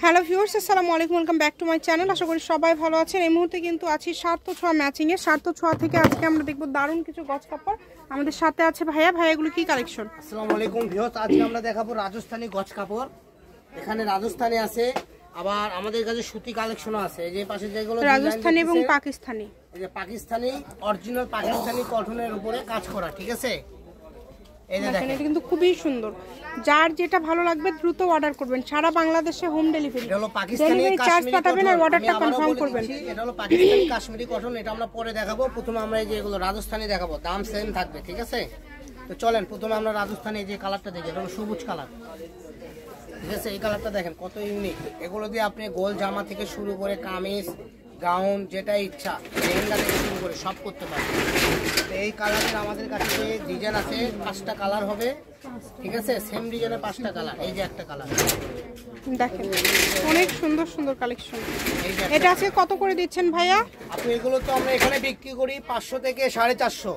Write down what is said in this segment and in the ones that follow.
Hello viewers, আসসালামু আলাইকুম, welcome back to my channel. আশা করি সবাই ভালো আছেন। এই মুহূর্তে কিন্তু আছি সার্থ ছোঁয়া ম্যাচিংয়ে। সার্থ ছোঁয়া থেকে আজকে আমরা দেখবো দারুণ কিছু গজ কাপড়। আমাদের সাথে আছে ভাইয়া। এগুলো কি কালেকশন? আসসালামু আলাইকুম ভিউয়ার্স, আজকে আমরা দেখাবো রাজস্থানী গজ কাপড়। এখানে রাজস্থানী আছে, আবার আমাদের কাছে সুতি কালেকশনও আছে। এই যে পাশে যেগুলো রাজস্থানী এবং পাকিস্তানি, এই যে পাকিস্তানি অরিজিনাল পাকিস্তানি কটনের উপরে কাজ করা, ঠিক আছে? এই যে দেখেন, এটা কিন্তু খুবই সুন্দর। যার যেটা ভালো লাগবে দ্রুত অর্ডার করবেন। সারা বাংলাদেশে হোম ডেলিভারি। এটা হলো পাকিস্তানি চার্জ পাঠাবেন আর অর্ডারটা কনফার্ম করবেন। এটা হলো পাকিস্তানি কাশ্মীরি কটন, এটা আমরা পরে দেখাবো। প্রথমে আমরা এই যে এগুলো রাজস্থানি দেখাবো, দাম সেম থাকবে, ঠিক আছে? তো চলেন প্রথমে আমরা রাজস্থানি এই যে কালারটা দেখি, এটা হলো সবুজ কালার, ঠিক আছে? এই কালারটা দেখেন কত ইউনিক। এগুলো দিয়ে আপনি গোল জামা থেকে শুরু করে কামিজ, গাউন, যেটা ইচ্ছা, লেহেঙ্গা থেকে শুরু করে সব করতে পারেন। এই কালারের আমাদের কাছে যে ডিজাইন আছে 5টা কালার হবে, ঠিক আছে? সেম ডিজাইনের 5টা কালার। এই যে একটা কালার দেখেন, অনেক সুন্দর সুন্দর কালেকশন। এটা আজকে কত করে দিচ্ছেন ভাইয়া? আপনি এগুলো তো আমরা এখানে বিক্রি করি 500 থেকে 450।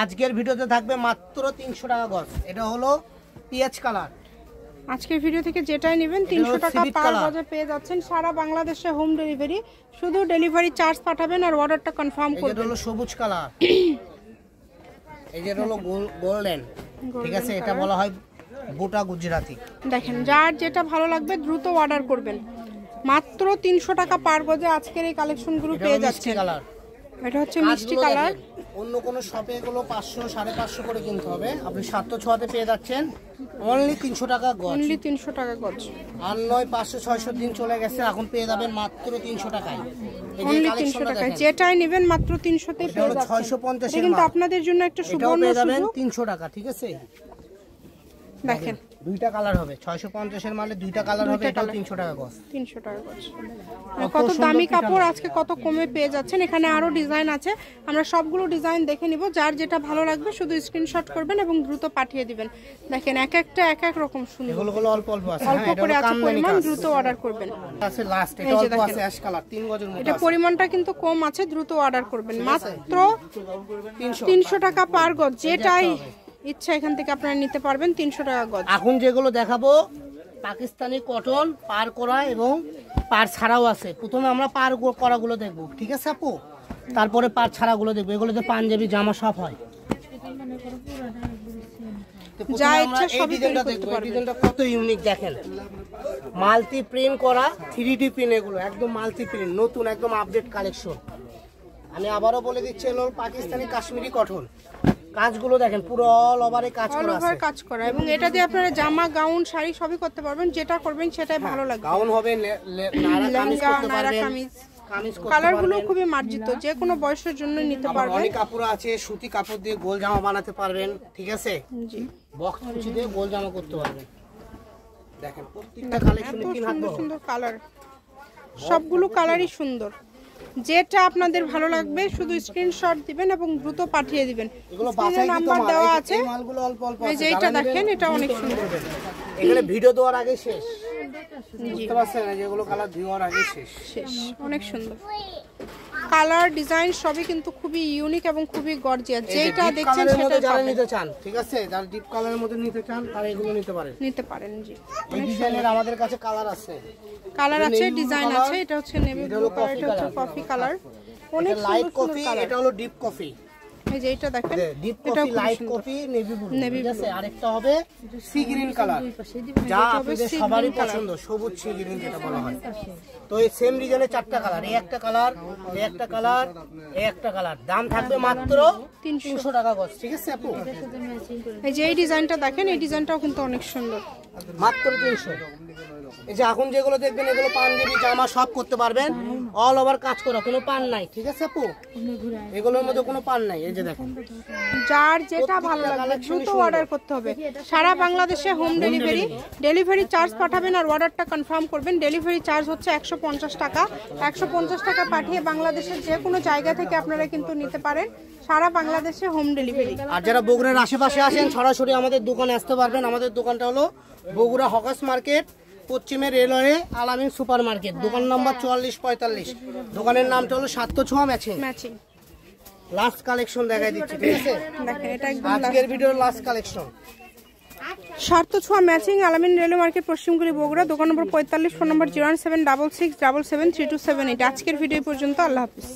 আজকের ভিডিওতে থাকবে মাত্র 300 টাকা গজ। এটা হলো পিএইচ কালার। আজকের ভিডিও থেকে যেটাই নেবেন 300 টাকা পার গজে পেয়ে যাচ্ছেন। সারা বাংলাদেশে হোম ডেলিভারি। শুধু ডেলিভারি চার্জ পাঠাবেন আর অর্ডারটা কনফার্ম করবেন। এটা হলো সবুজ কালার, এই যে হলো গোল্ডেন, ঠিক আছে? এটা বলা হয় বুটা গুজরাটি। দেখেন, যার যেটা ভালো লাগবে দ্রুত অর্ডার করবেন। মাত্র 300 টাকা পার গজে আজকের এই কালেকশনগুলো পেয়ে যাচ্ছেন। কালার, এটা হচ্ছে মিষ্টি কালার। অন্য কোনো শপে এগুলো 500 550 করে কিনতে হবে। আপনি সার্থ ছোঁয়াতে পেয়ে যাচ্ছেন অনলি 300 টাকা গজ। অনলি 300 টাকা গজ। আর নয় 500 600 দিন চলে গেছে, এখন পেয়ে যাবেন মাত্র 300 টাকায়। অনলি 300 টাকায় যেটাই নেবেন মাত্র 300 তে পেয়ে যাচ্ছেন। 650 এটা কিন্তু আপনাদের জন্য একটা সুবর্ণ সুযোগ। 300 টাকা, ঠিক আছে? দেখেন, দুইটা কালার হবে, 650 এর মালে দুইটা কালার হবে। এটাও 300 টাকা গজ। 300 টাকা গজ। কত দামি কাপড় আজকে কত কমে পেয়ে যাচ্ছেন। এখানে আরো ডিজাইন আছে, আমরা সবগুলো ডিজাইন দেখে নিব। যার যেটা ভালো লাগবে শুধু স্ক্রিনশট করবেন এবং দ্রুত পাঠিয়ে দিবেন। দেখেন, এক একটা এক এক রকম সুন্দর। এগুলো অল্প অল্প আছে, অল্প করে আছে পরিমাণ, দ্রুত অর্ডার করবেন। আছে লাস্ট, এটা অল্প আছে অ্যাশ কালার 3 গজের মধ্যে। এটা পরিমাণটা কিন্তু কম আছে, দ্রুত অর্ডার করবেন। মাত্র 300 টাকা পার গজ। যেটাই ইচ্ছা এখান থেকে আপনারা নিতে পারবেন 300 টাকা গজ। এখন যেগুলো দেখাবো পাকিস্তানি কটন পার করা এবং পার ছাড়াও আছে। প্রথমে আমরা পার করাগুলো দেখবো, ঠিক আছে আপু? তারপরে পার ছাড়াগুলো দেখবো। এগুলোতে পাঞ্জাবি জামা সব হয়। যা ইচ্ছা সবই তৈরি করতে পারবেন। ডিজাইনটা কত ইউনিক দেখেন, মাল্টি প্রিন্ট করা 3D প্রিন্ট। এগুলো একদম মাল্টি প্রিন্ট, নতুন একদম আপডেট কালেকশন। আমি আবারও বলে দিচ্ছি, এগুলো পাকিস্তানি কাশ্মীরি কটন। কাজগুলো দেখেন পুরো অল ওভারে কাজ করা আছে, কাজ করা। এবং এটা দিয়ে আপনারা জামা, গাউন, শাড়ি সবই করতে পারবেন। যেটা করবেন সেটাই ভালো লাগবে। গাউন হবে, লেহেঙ্গা, নায়রা কামিজ। কালারগুলো খুবই মার্জিত, যে কোনো বয়সের জন্য নিতে পারবেন। অনেক কাপড় আছে, সুতি কাপড় দিয়ে গোল জামা বানাতে পারবেন, ঠিক আছে? জি, বক্স কুচি দিয়ে গোল জামা করতে পারবেন। দেখেন প্রত্যেকটা কালেকশনে তিন হাত সুন্দর সুন্দর কালার, সবগুলো কালারই সুন্দর। যেটা আপনাদের ভালো লাগবে শুধু স্ক্রিনশট দিবেন এবং দ্রুত পাঠিয়ে দিবেন। এগুলো বাছাই নাম্বার দেওয়া আছে, এই মালগুলো অল্প অল্প আছে। এই যে এটা দেখেন, এটা অনেক সুন্দর। এখানে ভিডিও দেওয়ার আগে শেষ, বুঝতে পারছেন? যেগুলো কালার দেওয়ার আগে শেষ। অনেক সুন্দর কালার, ডিজাইন সবই কিন্তু খুবই ইউনিক এবং খুবই গর্জিয়াস। যেটা দেখছেন সেটা যারা নিতে চান, ঠিক আছে? যারা ডিপ কালারের মধ্যে নিতে চান তারা এগুলো নিতে পারেন। জি, অনেক ডিজাইনের আমাদের কাছে কালার আছে, ডিজাইন আছে। এটা হচ্ছে নেভি ব্লু কালার, এটা হচ্ছে কফি কালার, অনেক লাইট কফি। এটা হলো ডিপ কফি। এই যে এটা দেখেন, deep coffee, light coffee, navy blue, ঠিক আছে? আরেকটা হবে সি গ্রিন কালার, যা আপনাদের সবারই পছন্দ, সবুজ সি গ্রিন যেটা বলা হয়। তো এই সেম ডিজাইনের 4টা কালার, এই একটা কালার, এই একটা কালার, এই একটা কালার। দাম থাকবে মাত্র 300 টাকা গজ, ঠিক আছে আপু? এই যে এই ডিজাইনটা দেখেন, এই ডিজাইনটাও কিন্তু অনেক সুন্দর, মাত্র 300। এই যে এখন যেগুলো দেখবেন এগুলো পাঞ্জাবি জামা সব করতে পারবেন, অল ওভার কাজ করা, কোনো পান নাই, ঠিক আছে আপু? এগুলোর মধ্যে কোনো পান নাই। এই যে দেখেন, যার যেটা ভালো লাগবে দ্রুত অর্ডার করতে হবে। সারা বাংলাদেশে হোম ডেলিভারি। ডেলিভারি চার্জ পাঠাবেন আর অর্ডারটা কনফার্ম করবেন। ডেলিভারি চার্জ হচ্ছে 150 টাকা। 150 টাকা পাঠিয়ে বাংলাদেশের যে কোনো জায়গা থেকে আপনারা কিন্তু নিতে পারেন। সারা বাংলাদেশে হোম ডেলিভারি। আর যারা বগুড়ার আশেপাশে আসেন সরাসরি আমাদের দোকানে আসতে পারবেন। আমাদের দোকানটা হলো বগুড়া হকার্স মার্কেট, পশ্চিমে রেলওয়ে, আলামিন সুপার মার্কেট, দোকান নাম্বার 4445। দোকানের নামটা হলো সার্থ ছোঁয়া ম্যাচিং। লাস্ট কালেকশন দেখাই দিচ্ছি, ঠিক আছে? দেখেন, এটা একদম আজকের ভিডিওর লাস্ট কালেকশন। স্বার্থ ছোঁয়া ম্যাচিং আলামিন রেলওয়ে মার্কেট পশ্চিমগুলি বগুড়া, দোকান নম্বর 45, ফোন নম্বর 01766773278। আজকের ভিডিও পর্যন্ত, আল্লাহ হাফিজ।